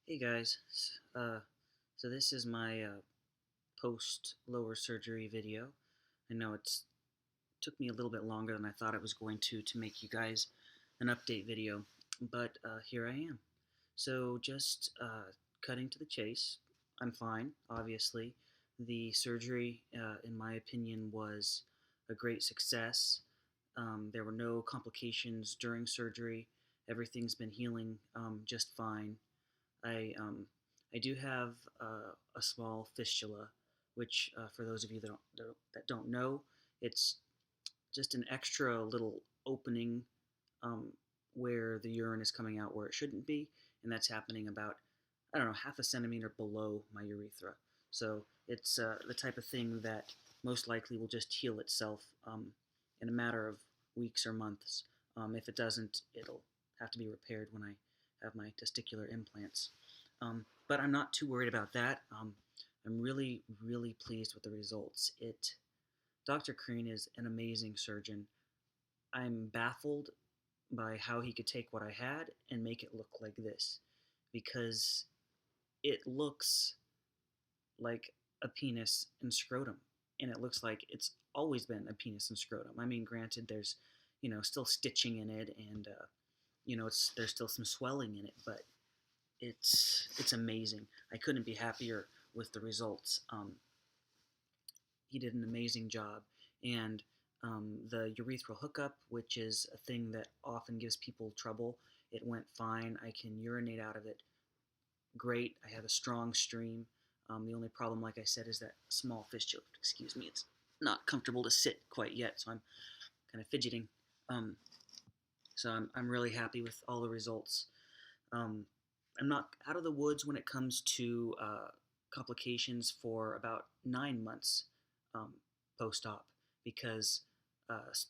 Hey guys, so this is my post lower surgery video. I know it's took me a little bit longer than I thought it was going to make you guys an update video, but here I am. So just cutting to the chase, I'm fine. Obviously, the surgery, in my opinion, was a great success. There were no complications during surgery. Everything's been healing just fine. I um, I do have a small fistula, which for those of you that don't know, it's just an extra little opening um, where the urine is coming out where it shouldn't be, and that's happening about, I don't know, half a centimeter below my urethra. So it's the type of thing that most likely will just heal itself in a matter of weeks or months. If it doesn't, it'll have to be repaired when I have my testicular implants. But I'm not too worried about that. I'm really, really pleased with the results. Dr. Crean is an amazing surgeon. I'm baffled by how he could take what I had and make it look like this, because it looks like a penis and scrotum, and it looks like it's always been a penis and scrotum. I mean, granted, there's still stitching in it, and there's still some swelling in it, but it's amazing. I couldn't be happier with the results. He did an amazing job, and the urethral hookup, which is a thing that often gives people trouble, it went fine. I can urinate out of it great. I have a strong stream. The only problem, like I said, is that small fistula. Excuse me, it's not comfortable to sit quite yet, so I'm kind of fidgeting. Um, so I'm really happy with all the results. Um, I'm not out of the woods when it comes to complications for about 9 months um, post-op, because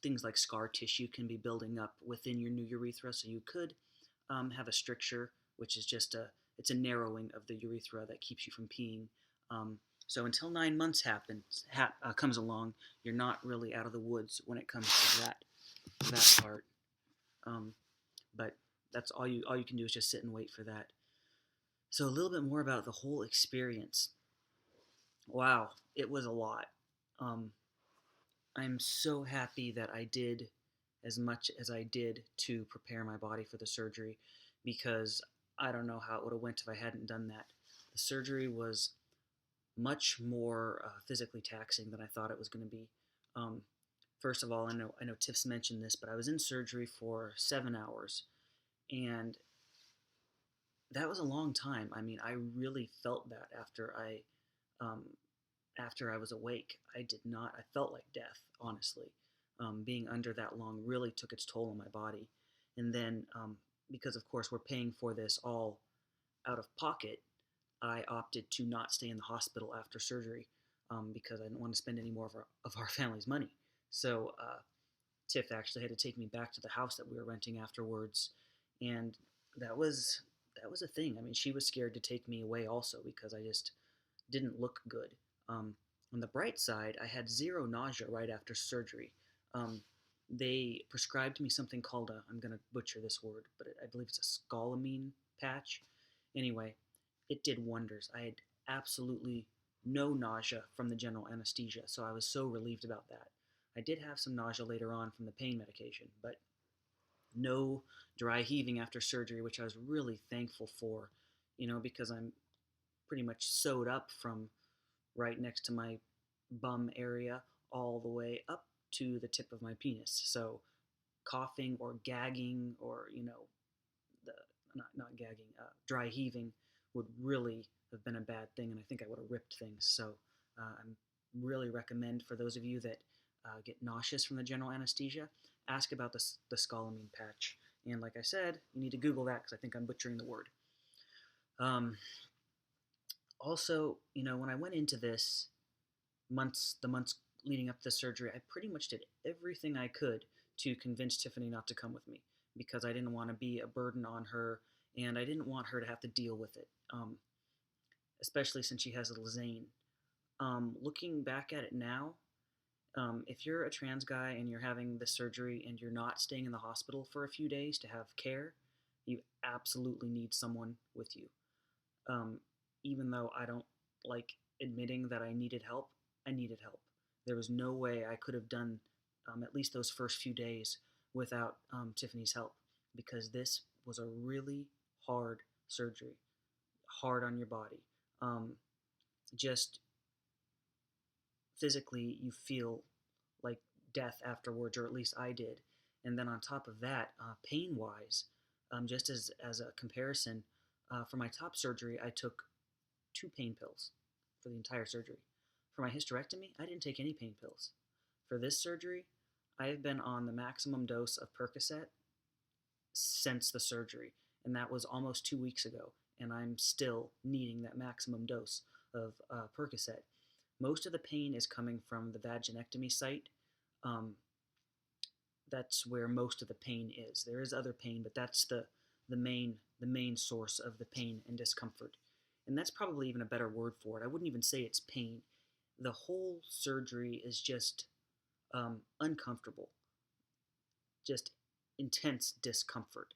things like scar tissue can be building up within your new urethra, so you could have a stricture, which is just it's a narrowing of the urethra that keeps you from peeing. So until 9 months comes along, you're not really out of the woods when it comes to that part. Um, but that's all you can do is just sit and wait for that. So a little bit more about the whole experience. Wow, it was a lot. Um, I'm so happy that I did as much as I did to prepare my body for the surgery, because I don't know how it would have went if I hadn't done that. The surgery was much more physically taxing than I thought it was going to be. Um, First of all, I know Tiff's mentioned this, but I was in surgery for 7 hours, and that was a long time. I mean, I really felt that um, after I was awake. I did not. I felt like death, honestly. Being under that long really took its toll on my body. And then, because of course we're paying for this all out of pocket, I opted to not stay in the hospital after surgery, because I didn't want to spend any more of our family's money. So Tiff actually had to take me back to the house that we were renting afterwards, and that was that was a thing. I mean, she was scared to take me away also, because I just didn't look good. Um, on the bright side, I had zero nausea right after surgery. Um, they prescribed me something called I'm going to butcher this word, but I believe it's a scopolamine patch. Anyway, it did wonders. I had absolutely no nausea from the general anesthesia, so I was so relieved about that. I did have some nausea later on from the pain medication, but no dry heaving after surgery, which I was really thankful for, because I'm pretty much sewed up from right next to my bum area all the way up to the tip of my penis. So coughing or gagging, or the not gagging, dry heaving would really have been a bad thing, and I think I would have ripped things. So I'm really recommend, for those of you that get nauseous from the general anesthesia, ask about the scopolamine patch. And like I said, you need to Google that, because I think I'm butchering the word. Um, Also, when I went into this, the months leading up to the surgery, I pretty much did everything I could to convince Tiffany not to come with me, because I didn't want to be a burden on her, and I didn't want her to have to deal with it, especially since she has a Zane. Looking back at it now, if you're a trans guy and you're having the surgery and you're not staying in the hospital for a few days to have care, you absolutely need someone with you. Um, Even though I don't like admitting that I needed help, I needed help. There was no way I could have done at least those first few days without Tiffany's help, because this was a really hard surgery, hard on your body. Um, just physically, you feel like death afterwards, or at least I did. And then on top of that, pain wise, just as a comparison, for my top surgery, I took 2 pain pills for the entire surgery. For my hysterectomy, I didn't take any pain pills. For this surgery, I have been on the maximum dose of Percocet since the surgery, and that was almost 2 weeks ago, and I'm still needing that maximum dose of Percocet. Most of the pain is coming from the vaginectomy site. Um, that's where most of the pain is. There is other pain, but that's the main source of the pain and discomfort. And that's probably even a better word for it. I wouldn't even say it's pain. The whole surgery is just uncomfortable, just intense discomfort,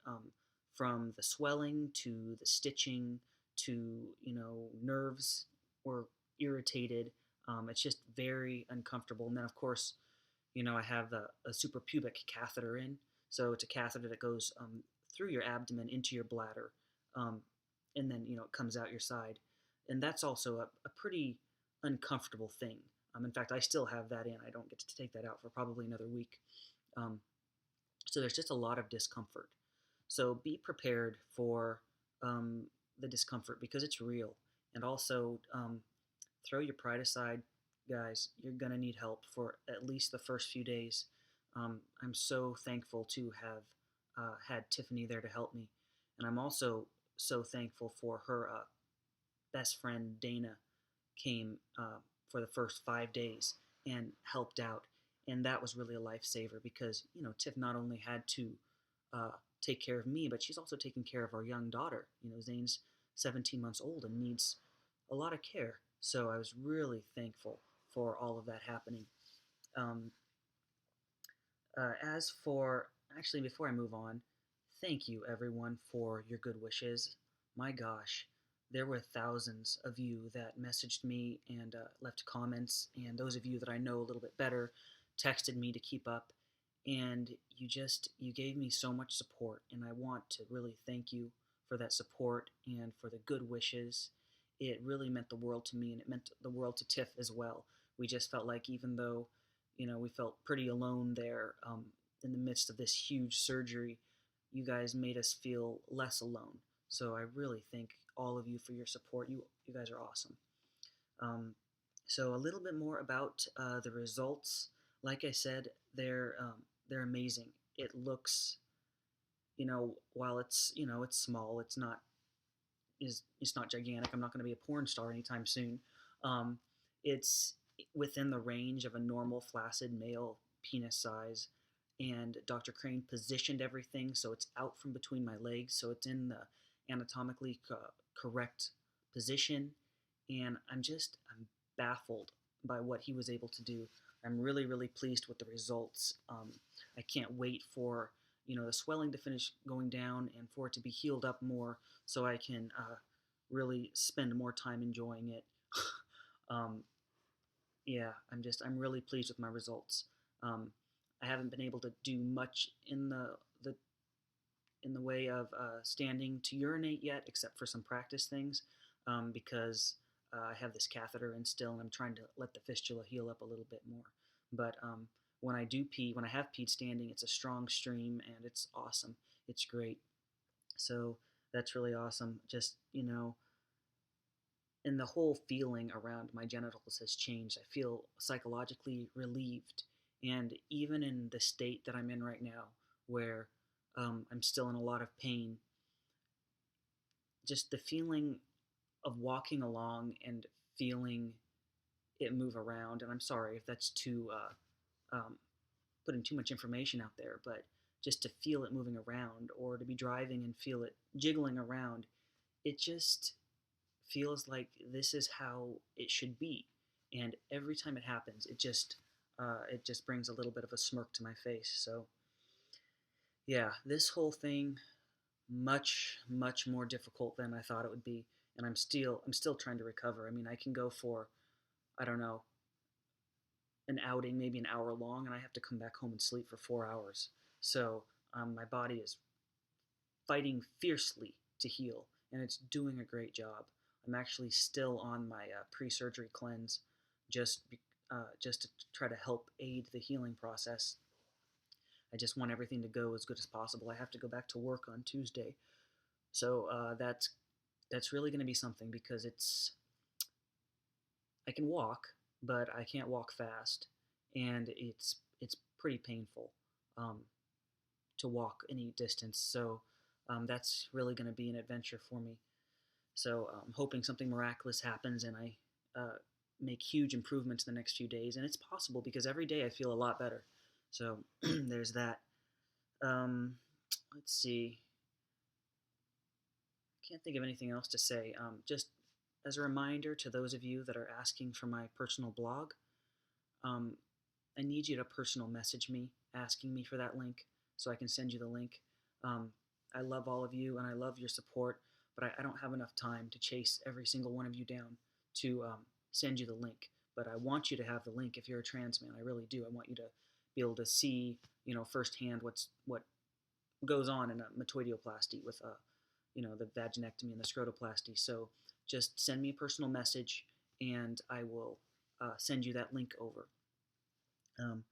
from the swelling to the stitching to nerves were irritated. It's just very uncomfortable. And then of course, I have a suprapubic catheter in, so it's a catheter that goes through your abdomen into your bladder, um, and then it comes out your side, and that's also a pretty uncomfortable thing. In fact, I still have that in. I don't get to take that out for probably another week. Um, so there's just a lot of discomfort. So be prepared for um, the discomfort, because it's real. And also, throw your pride aside, guys. You're going to need help for at least the first few days. I'm so thankful to have had Tiffany there to help me. And I'm also so thankful for her best friend, Dana, came for the first 5 days and helped out. And that was really a lifesaver, because, Tiff not only had to uh, take care of me, but she's also taking care of our young daughter. Zane's 17 months old and needs a lot of care. So I was really thankful for all of that happening. Um, as for, actually, before I move on, thank you everyone for your good wishes. My gosh, there were thousands of you that messaged me and left comments, and those of you that I know a little bit better texted me to keep up. And you gave me so much support, and I want to really thank you for that support and for the good wishes. It really meant the world to me, and it meant the world to Tiff as well. We just felt like, even though we felt pretty alone there, in the midst of this huge surgery, you guys made us feel less alone. So I really thank all of you for your support. You guys are awesome. Um, so a little bit more about the results. Like I said, they're amazing. It looks, while it's small, it's not gigantic. I'm not going to be a porn star anytime soon. It's within the range of a normal flaccid male penis size, and Dr. Crane positioned everything so it's out from between my legs, so it's in the anatomically correct position, and I'm baffled by what he was able to do. I'm really, really pleased with the results. I can't wait for the swelling to finish going down and for it to be healed up more, so I can really spend more time enjoying it. um, yeah, I'm really pleased with my results. Um, I haven't been able to do much in the way of standing to urinate yet, except for some practice things, because I have this catheter in still, and I'm trying to let the fistula heal up a little bit more. But when I do pee, when I have peed standing, it's a strong stream, and it's awesome. It's great. So that's really awesome. Just, and the whole feeling around my genitals has changed. I feel psychologically relieved. And even in the state that I'm in right now, where I'm still in a lot of pain, just the feeling of walking along and feeling it move around. And I'm sorry if that's too putting too much information out there, but just to feel it moving around, or to be driving and feel it jiggling around, it just feels like this is how it should be. And every time it happens, it just brings a little bit of a smirk to my face. So yeah, this whole thing, much, much more difficult than I thought it would be. and I'm still trying to recover. I mean, I can go for, I don't know, an outing, maybe an hour long, and I have to come back home and sleep for 4 hours. So my body is fighting fiercely to heal, and it's doing a great job. I'm actually still on my pre-surgery cleanse, just to try to help aid the healing process. I just want everything to go as good as possible. I have to go back to work on Tuesday, so that's really going to be something because I can walk, but I can't walk fast, and it's pretty painful um, to walk any distance. So that's really going to be an adventure for me. So I'm hoping something miraculous happens and I make huge improvements in the next few days. And it's possible because every day I feel a lot better. So there's that. Um, let's see. Can't think of anything else to say. Just as a reminder to those of you that are asking for my personal blog, um, I need you to personal message me asking me for that link so I can send you the link. Um, I love all of you and I love your support, but I don't have enough time to chase every single one of you down to send you the link. But I want you to have the link if you're a trans man. I really do. I want you to be able to see, firsthand what goes on in a metoidioplasty with the vaginectomy and the scrotoplasty. So just send me a personal message and I will send you that link over. Um,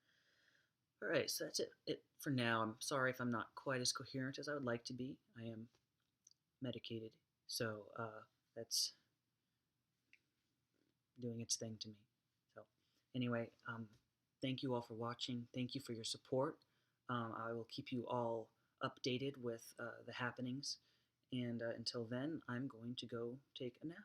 all right, so that's it for now. I'm sorry if I'm not quite as coherent as I would like to be. I am medicated, so that's doing its thing to me. So anyway, thank you all for watching. Thank you for your support. I will keep you all updated with the happenings. And until then, I'm going to go take a nap.